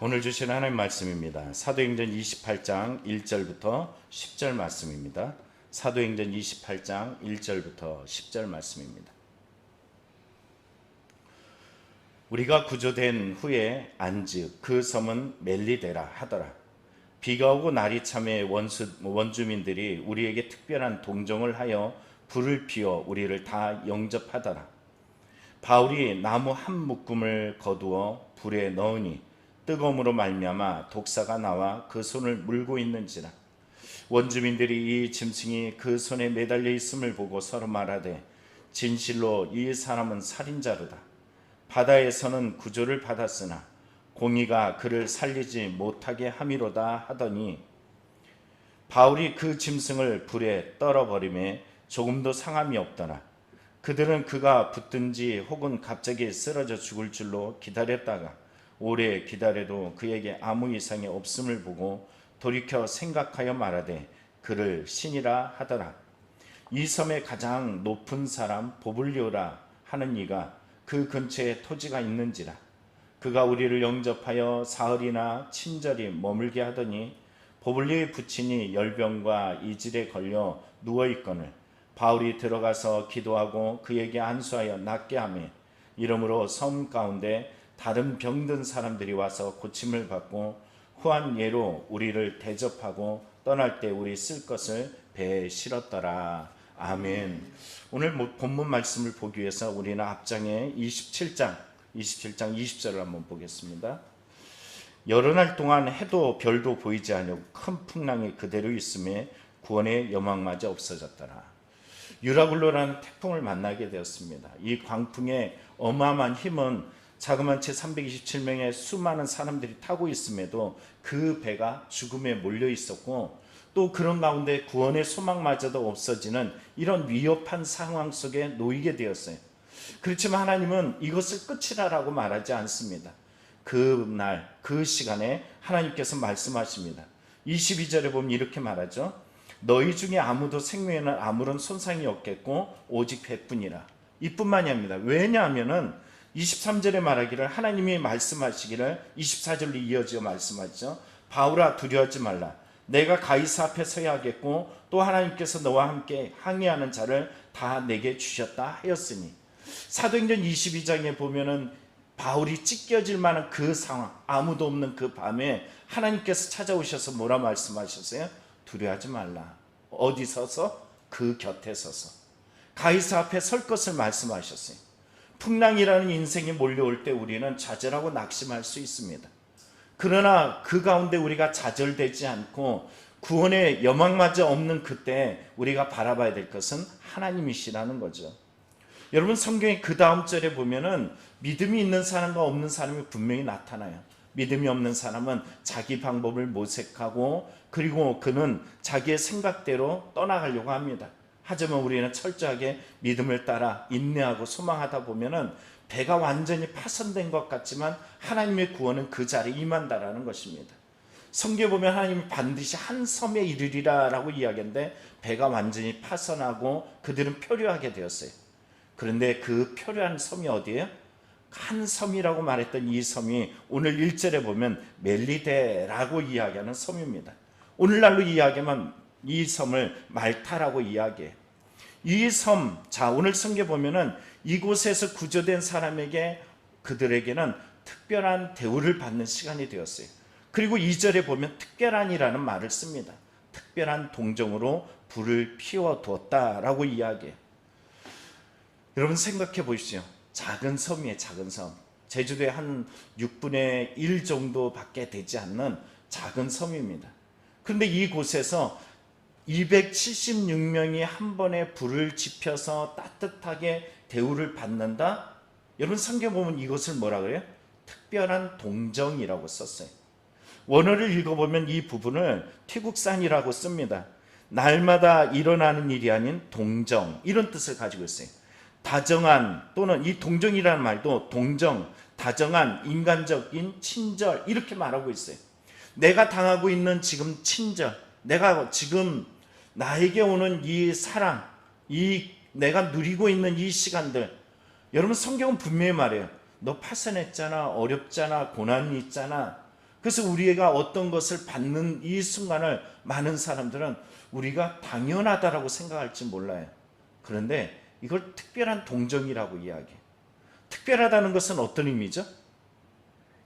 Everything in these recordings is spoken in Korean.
오늘 주신 하나님 말씀입니다. 사도행전 28장 1절부터 10절 말씀입니다. 사도행전 28장 1절부터 10절 말씀입니다. 우리가 구조된 후에 안즉 그 섬은 멜리데라 하더라. 비가 오고 날이 참에 원주민들이 우리에게 특별한 동정을 하여 불을 피워 우리를 다 영접하더라. 바울이 나무 한 묶음을 거두어 불에 넣으니 뜨거움으로 말미암아 독사가 나와 그 손을 물고 있는지라. 원주민들이 이 짐승이 그 손에 매달려 있음을 보고 서로 말하되 진실로 이 사람은 살인자로다. 바다에서는 구조를 받았으나 공의가 그를 살리지 못하게 함이로다 하더니 바울이 그 짐승을 불에 떨어버리매 조금도 상함이 없더라. 그들은 그가 붙든지 혹은 갑자기 쓰러져 죽을 줄로 기다렸다가 오래 기다려도 그에게 아무 이상이 없음을 보고 돌이켜 생각하여 말하되 그를 신이라 하더라. 이 섬의 가장 높은 사람 보블리오라 하는 이가 그 근처에 토지가 있는지라. 그가 우리를 영접하여 사흘이나 친절히 머물게 하더니 보블리오의 부친이 열병과 이질에 걸려 누워있거늘 바울이 들어가서 기도하고 그에게 안수하여 낫게 하며 이러므로 섬 가운데 다른 병든 사람들이 와서 고침을 받고 후한 예로 우리를 대접하고 떠날 때 우리 쓸 것을 배에 실었더라. 아멘. 오늘 본문 말씀을 보기 위해서 우리는 앞장에 27장 20절을 한번 보겠습니다. 여러 날 동안 해도 별도 보이지 않고 큰 풍랑이 그대로 있음에 구원의 여망마저 없어졌더라. 유라굴로라는 태풍을 만나게 되었습니다. 이 광풍의 어마어마한 힘은 자그마한 채 327명의 수많은 사람들이 타고 있음에도 그 배가 죽음에 몰려 있었고 또 그런 가운데 구원의 소망마저도 없어지는 이런 위협한 상황 속에 놓이게 되었어요. 그렇지만 하나님은 이것을 끝이라고 말하지 않습니다. 그날 그 시간에 하나님께서 말씀하십니다. 22절에 보면 이렇게 말하죠. 너희 중에 아무도 생명에는 아무런 손상이 없겠고 오직 배뿐이라. 이뿐만이 아닙니다. 왜냐하면은 23절에 말하기를 하나님이 말씀하시기를 24절로 이어져 말씀하죠. 바울아 두려워하지 말라. 내가 가이사 앞에 서야 하겠고 또 하나님께서 너와 함께 항의하는 자를 다 내게 주셨다 하였으니. 사도행전 22장에 보면은 바울이 찢겨질 만한 그 상황, 아무도 없는 그 밤에 하나님께서 찾아오셔서 뭐라 말씀하셨어요? 두려워하지 말라. 어디 서서? 그 곁에 서서 가이사 앞에 설 것을 말씀하셨어요. 풍랑이라는 인생이 몰려올 때 우리는 좌절하고 낙심할 수 있습니다. 그러나 그 가운데 우리가 좌절되지 않고 구원의 여망마저 없는 그때 우리가 바라봐야 될 것은 하나님이시라는 거죠. 여러분 성경의 그 다음 절에 보면은 믿음이 있는 사람과 없는 사람이 분명히 나타나요. 믿음이 없는 사람은 자기 방법을 모색하고 그리고 그는 자기의 생각대로 떠나가려고 합니다. 하지만 우리는 철저하게 믿음을 따라 인내하고 소망하다 보면은 배가 완전히 파손된 것 같지만 하나님의 구원은 그 자리에 임한다라는 것입니다. 성경에 보면 하나님이 반드시 한 섬에 이르리라 라고 이야기하는데 배가 완전히 파손하고 그들은 표류하게 되었어요. 그런데 그 표류한 섬이 어디예요? 한 섬이라고 말했던 이 섬이 오늘 1절에 보면 멜리데라고 이야기하는 섬입니다. 오늘날로 이야기하면 이 섬을 말타라고 이야기해요. 이 섬, 자 오늘 성경에 보면은 이곳에서 구조된 사람에게 그들에게는 특별한 대우를 받는 시간이 되었어요. 그리고 2절에 보면 특별한이라는 말을 씁니다. 특별한 동정으로 불을 피워두었다라고 이야기해요. 여러분 생각해 보십시오. 작은 섬이에요. 작은 섬. 제주도의 한 6분의 1 정도밖에 되지 않는 작은 섬입니다. 그런데 이곳에서 276명이 한 번에 불을 지펴서 따뜻하게 대우를 받는다? 여러분 성경 보면 이것을 뭐라 그래요? 특별한 동정이라고 썼어요. 원어를 읽어보면 이 부분을 태국산이라고 씁니다. 날마다 일어나는 일이 아닌 동정, 이런 뜻을 가지고 있어요. 다정한 또는 이 동정이라는 말도 동정, 다정한, 인간적인 친절 이렇게 말하고 있어요. 내가 당하고 있는 지금 친절, 내가 지금 나에게 오는 이 사랑, 이 내가 누리고 있는 이 시간들, 여러분 성경은 분명히 말해요. 너 파산했잖아, 어렵잖아, 고난이 있잖아. 그래서 우리가 어떤 것을 받는 이 순간을 많은 사람들은 우리가 당연하다라고 생각할지 몰라요. 그런데 이걸 특별한 동정이라고 이야기해요. 특별하다는 것은 어떤 의미죠?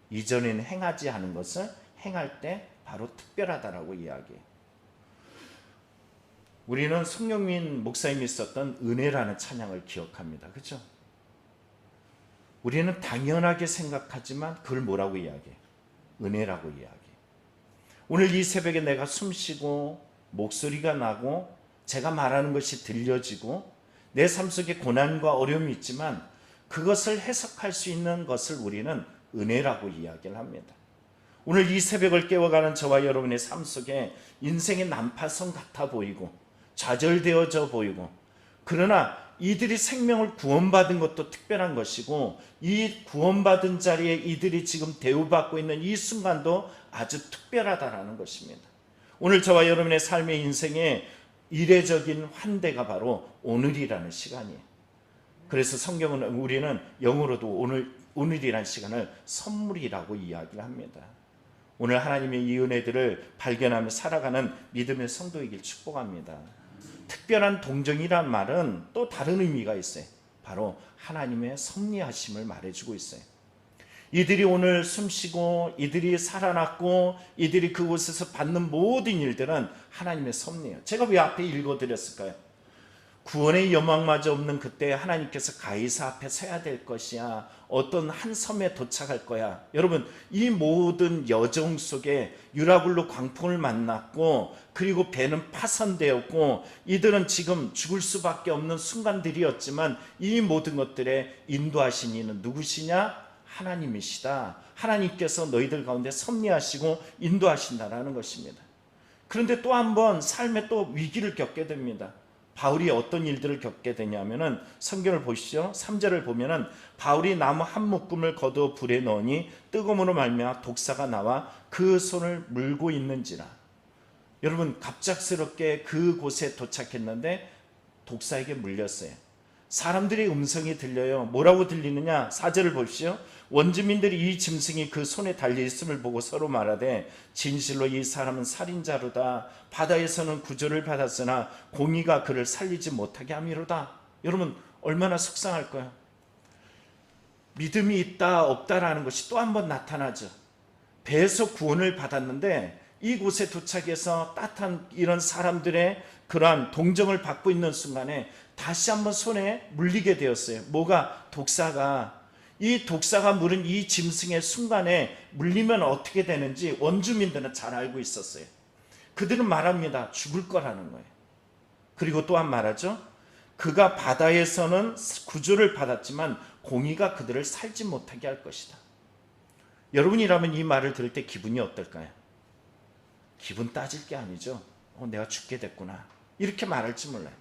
이전에는 행하지 않은 것을 행할 때 바로 특별하다라고 이야기해요. 우리는 송영민 목사님이 썼던 은혜라는 찬양을 기억합니다. 그렇죠? 우리는 당연하게 생각하지만 그걸 뭐라고 이야기해요? 은혜라고 이야기해요. 오늘 이 새벽에 내가 숨쉬고 목소리가 나고 제가 말하는 것이 들려지고 내 삶 속에 고난과 어려움이 있지만 그것을 해석할 수 있는 것을 우리는 은혜라고 이야기를 합니다. 오늘 이 새벽을 깨워가는 저와 여러분의 삶 속에 인생의 난파선 같아 보이고 좌절되어져 보이고, 그러나 이들이 생명을 구원받은 것도 특별한 것이고 이 구원받은 자리에 이들이 지금 대우받고 있는 이 순간도 아주 특별하다라는 것입니다. 오늘 저와 여러분의 삶의 인생에 이례적인 환대가 바로 오늘이라는 시간이에요. 그래서 성경은 우리는 영어로도 오늘이라는 시간을 선물이라고 이야기를 합니다. 오늘 하나님의 이 은혜들을 발견하며 살아가는 믿음의 성도이길 축복합니다. 특별한 동정이란 말은 또 다른 의미가 있어요. 바로 하나님의 섭리하심을 말해주고 있어요. 이들이 오늘 숨쉬고 이들이 살아났고 이들이 그곳에서 받는 모든 일들은 하나님의 섭리예요. 제가 왜 앞에 읽어드렸을까요? 구원의 여망마저 없는 그때 하나님께서 가이사 앞에 서야 될 것이야, 어떤 한 섬에 도착할 거야. 여러분, 이 모든 여정 속에 유라굴로 광풍을 만났고 그리고 배는 파손되었고 이들은 지금 죽을 수밖에 없는 순간들이었지만 이 모든 것들에 인도하신 이는 누구시냐? 하나님이시다. 하나님께서 너희들 가운데 섭리하시고 인도하신다라는 것입니다. 그런데 또 한 번 삶에 또 위기를 겪게 됩니다. 바울이 어떤 일들을 겪게 되냐면은 성경을 보시죠. 3절을 보면은 바울이 나무 한 묶음을 거두어 불에 넣으니 뜨거움으로 말미암아 독사가 나와 그 손을 물고 있는지라. 여러분, 갑작스럽게 그곳에 도착했는데 독사에게 물렸어요. 사람들의 음성이 들려요. 뭐라고 들리느냐? 4절을 보십시오. 원주민들이 이 짐승이 그 손에 달려있음을 보고 서로 말하되 진실로 이 사람은 살인자로다. 바다에서는 구조를 받았으나 공의가 그를 살리지 못하게 함이로다. 여러분, 얼마나 속상할까요? 믿음이 있다 없다라는 것이 또 한 번 나타나죠. 배에서 구원을 받았는데 이곳에 도착해서 따뜻한 이런 사람들의 그러한 동정을 받고 있는 순간에 다시 한번 손에 물리게 되었어요. 뭐가? 독사가. 이 독사가 물은 이 짐승의 순간에 물리면 어떻게 되는지 원주민들은 잘 알고 있었어요. 그들은 말합니다. 죽을 거라는 거예요. 그리고 또한 말하죠. 그가 바다에서는 구조를 받았지만 공의가 그들을 살지 못하게 할 것이다. 여러분이라면 이 말을 들을 때 기분이 어떨까요? 기분 따질 게 아니죠. 내가 죽게 됐구나, 이렇게 말할지 몰라요.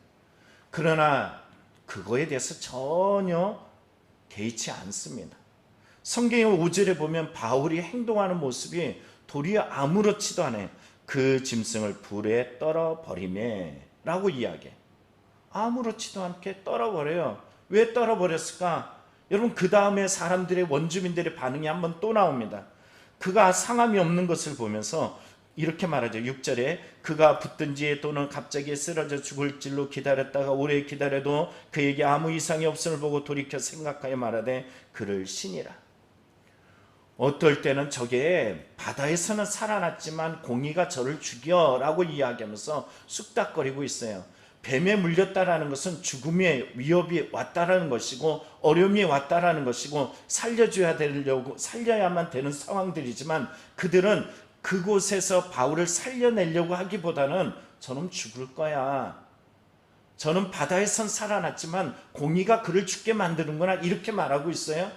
그러나 그거에 대해서 전혀 개의치 않습니다. 성경의 5절에 보면 바울이 행동하는 모습이 도리어 아무렇지도 않아요. 그 짐승을 불에 떨어버리매 라고 이야기해요. 아무렇지도 않게 떨어버려요. 왜 떨어버렸을까? 여러분, 그 다음에 사람들의 원주민들의 반응이 한번 또 나옵니다. 그가 상함이 없는 것을 보면서 이렇게 말하죠. 6절에 그가 붙든지 또는 갑자기 쓰러져 죽을 줄로 기다렸다가 오래 기다려도 그에게 아무 이상이 없음을 보고 돌이켜 생각하여 말하되 그를 신이라. 어떨 때는 저게 바다에서는 살아났지만 공의가 저를 죽여라고 이야기하면서 쑥닥거리고 있어요. 뱀에 물렸다라는 것은 죽음의 위협이 왔다라는 것이고 어려움이 왔다라는 것이고 살려야만 되는 상황들이지만 그들은 그곳에서 바울을 살려내려고 하기보다는 저는 죽을 거야, 저는 바다에선 살아났지만 공의가 그를 죽게 만드는구나, 이렇게 말하고 있어요.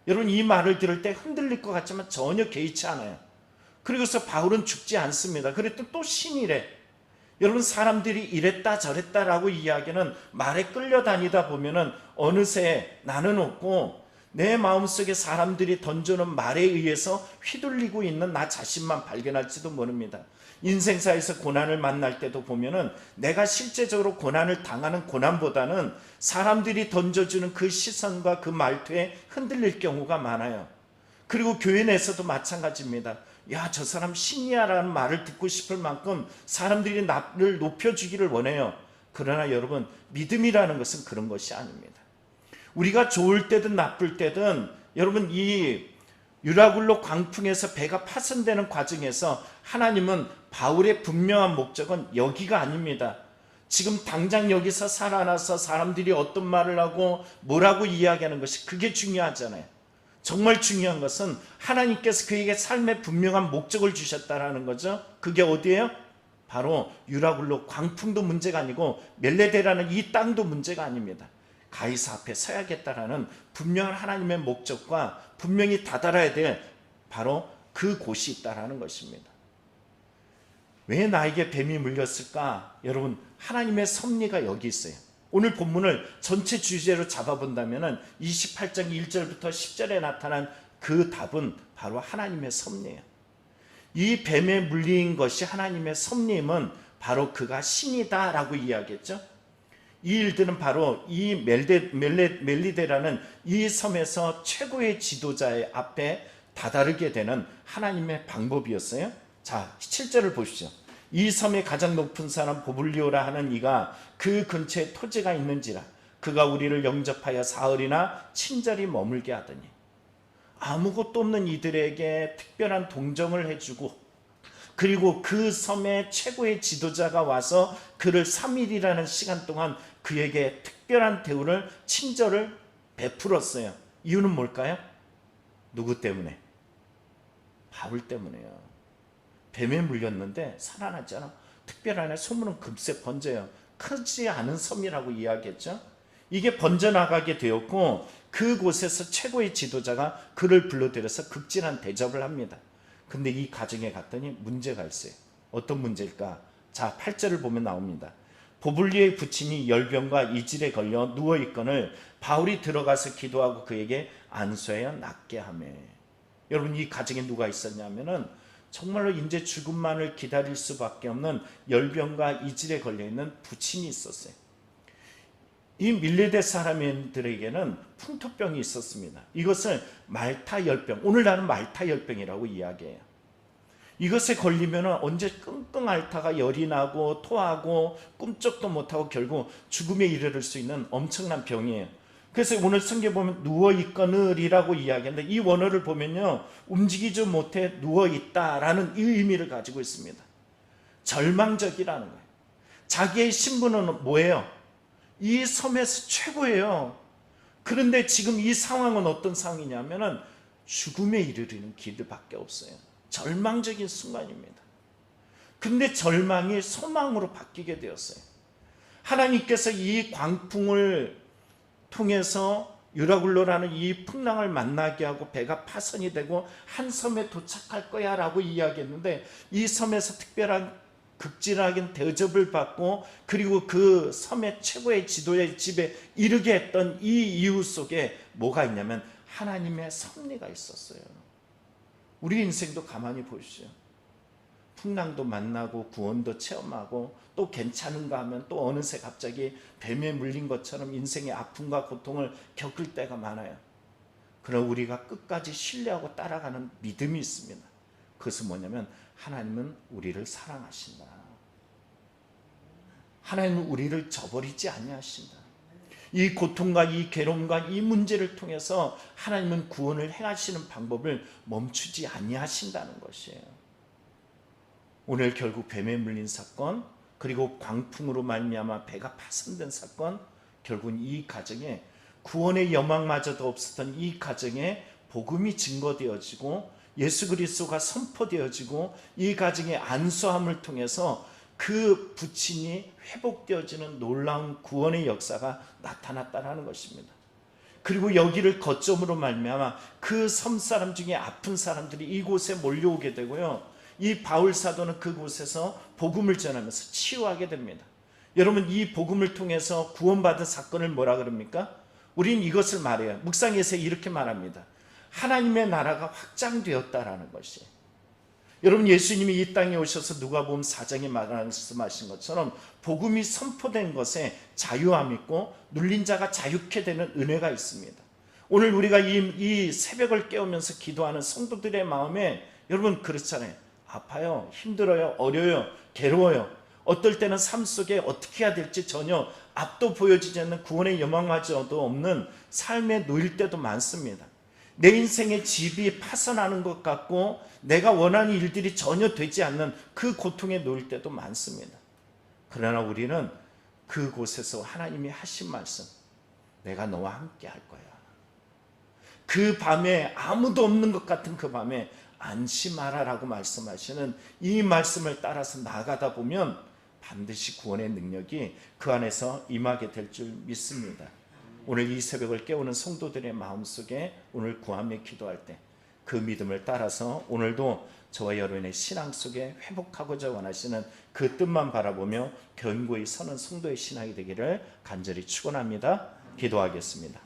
여러분, 이 말을 들을 때 흔들릴 것 같지만 전혀 개의치 않아요. 그리고서 바울은 죽지 않습니다. 그랬더니 또 신이래. 여러분, 사람들이 이랬다 저랬다라고 이야기는 말에 끌려다니다 보면은 어느새 나는 없고 내 마음속에 사람들이 던져놓은 말에 의해서 휘둘리고 있는 나 자신만 발견할지도 모릅니다. 인생사에서 고난을 만날 때도 보면은 내가 실제적으로 고난을 당하는 고난보다는 사람들이 던져주는 그 시선과 그 말투에 흔들릴 경우가 많아요. 그리고 교회 내에서도 마찬가지입니다. 야, 저 사람 신이야라는 말을 듣고 싶을 만큼 사람들이 나를 높여주기를 원해요. 그러나 여러분, 믿음이라는 것은 그런 것이 아닙니다. 우리가 좋을 때든 나쁠 때든 여러분, 이 유라굴로 광풍에서 배가 파손되는 과정에서 하나님은 바울의 분명한 목적은 여기가 아닙니다. 지금 당장 여기서 살아나서 사람들이 어떤 말을 하고 뭐라고 이야기하는 것이 그게 중요하잖아요. 정말 중요한 것은 하나님께서 그에게 삶의 분명한 목적을 주셨다라는 거죠. 그게 어디예요? 바로 유라굴로 광풍도 문제가 아니고 멜레데라는 이 땅도 문제가 아닙니다. 가이사 앞에 서야겠다라는 분명한 하나님의 목적과 분명히 다다라야 될 바로 그 곳이 있다라는 것입니다. 왜 나에게 뱀이 물렸을까? 여러분, 하나님의 섭리가 여기 있어요. 오늘 본문을 전체 주제로 잡아본다면 28장 1절부터 10절에 나타난 그 답은 바로 하나님의 섭리예요. 이 뱀에 물린 것이 하나님의 섭리임은 바로 그가 신이다 라고 이야기했죠. 이 일들은 바로 이 멜리데라는 이 섬에서 최고의 지도자의 앞에 다다르게 되는 하나님의 방법이었어요. 자, 7절을 보십시오. 이 섬의 가장 높은 사람 보블리오라 하는 이가 그 근처에 토지가 있는지라 그가 우리를 영접하여 사흘이나 친절히 머물게 하더니, 아무것도 없는 이들에게 특별한 동정을 해주고, 그리고 그 섬의 최고의 지도자가 와서 그를 3일이라는 시간 동안 그에게 특별한 대우를, 친절을 베풀었어요. 이유는 뭘까요? 누구 때문에? 바울 때문에요. 뱀에 물렸는데 살아났잖아. 특별한 소문은 금세 번져요. 크지 않은 섬이라고 이야기했죠. 이게 번져나가게 되었고, 그곳에서 최고의 지도자가 그를 불러들여서 극진한 대접을 합니다. 근데 이 가정에 갔더니 문제가 있어요. 어떤 문제일까? 자, 8절을 보면 나옵니다. 보블리오의 부친이 열병과 이질에 걸려 누워있거늘 바울이 들어가서 기도하고 그에게 안수하여 낫게 하며. 여러분, 이 가정에 누가 있었냐면은 정말로 이제 죽음만을 기다릴 수밖에 없는 열병과 이질에 걸려있는 부친이 있었어요. 이 밀레데 사람들에게는 풍토병이 있었습니다. 이것을 말타 열병, 오늘날은 말타 열병이라고 이야기해요. 이것에 걸리면 언제 끙끙 앓다가 열이 나고 토하고 꿈쩍도 못하고 결국 죽음에 이르를 수 있는 엄청난 병이에요. 그래서 오늘 성경에 보면 누워있거늘이라고 이야기하는데, 이 원어를 보면요, 움직이지 못해 누워있다라는 이 의미를 가지고 있습니다. 절망적이라는 거예요. 자기의 신분은 뭐예요? 이 섬에서 최고예요. 그런데 지금 이 상황은 어떤 상황이냐면은 죽음에 이르는 길밖에 없어요. 절망적인 순간입니다. 근데 절망이 소망으로 바뀌게 되었어요. 하나님께서 이 광풍을 통해서 유라굴로라는 이 풍랑을 만나게 하고 배가 파손이 되고 한 섬에 도착할 거야 라고 이야기했는데, 이 섬에서 특별한 극진하게 대접을 받고 그리고 그 섬의 최고의 지도의 집에 이르게 했던 이 이유 속에 뭐가 있냐면 하나님의 섭리가 있었어요. 우리 인생도 가만히 보십시오. 풍랑도 만나고 구원도 체험하고 또 괜찮은가 하면 또 어느새 갑자기 뱀에 물린 것처럼 인생의 아픔과 고통을 겪을 때가 많아요. 그러나 우리가 끝까지 신뢰하고 따라가는 믿음이 있습니다. 그것은 뭐냐면 하나님은 우리를 사랑하신다. 하나님은 우리를 저버리지 아니하신다. 이 고통과 이 괴로움과 이 문제를 통해서 하나님은 구원을 행하시는 방법을 멈추지 아니하신다는 것이에요. 오늘 결국 뱀에 물린 사건, 그리고 광풍으로 말미암아 배가 파손된 사건, 결국은 이 가정에 구원의 여망마저도 없었던 이 가정에 복음이 증거되어지고 예수 그리스도가 선포되어지고 이 가정의 안수함을 통해서 그 부친이 회복되어지는 놀라운 구원의 역사가 나타났다는 것입니다. 그리고 여기를 거점으로 말미암아 그 섬 사람 중에 아픈 사람들이 이곳에 몰려오게 되고요, 이 바울 사도는 그곳에서 복음을 전하면서 치유하게 됩니다. 여러분, 이 복음을 통해서 구원받은 사건을 뭐라 그럽니까? 우린 이것을 말해요. 묵상에서 이렇게 말합니다. 하나님의 나라가 확장되었다라는 것이. 여러분, 예수님이 이 땅에 오셔서 누가복음 4장에 말씀하신 것처럼 복음이 선포된 것에 자유함이 있고 눌린 자가 자유케 되는 은혜가 있습니다. 오늘 우리가 이 새벽을 깨우면서 기도하는 성도들의 마음에 여러분 그렇잖아요. 아파요, 힘들어요, 어려워요, 괴로워요. 어떨 때는 삶 속에 어떻게 해야 될지 전혀 앞도 보여지지 않는 구원의 여망마저도 없는 삶에 놓일 때도 많습니다. 내 인생의 집이 파산하는 것 같고 내가 원하는 일들이 전혀 되지 않는 그 고통에 놓일 때도 많습니다. 그러나 우리는 그곳에서 하나님이 하신 말씀, 내가 너와 함께 할 거야. 그 밤에 아무도 없는 것 같은 그 밤에 안심하라 라고 말씀하시는 이 말씀을 따라서 나아가다 보면 반드시 구원의 능력이 그 안에서 임하게 될 줄 믿습니다. 오늘 이 새벽을 깨우는 성도들의 마음속에 오늘 구하며 기도할 때 그 믿음을 따라서 오늘도 저와 여러분의 신앙 속에 회복하고자 원하시는 그 뜻만 바라보며 견고히 서는 성도의 신앙이 되기를 간절히 축원합니다. 기도하겠습니다.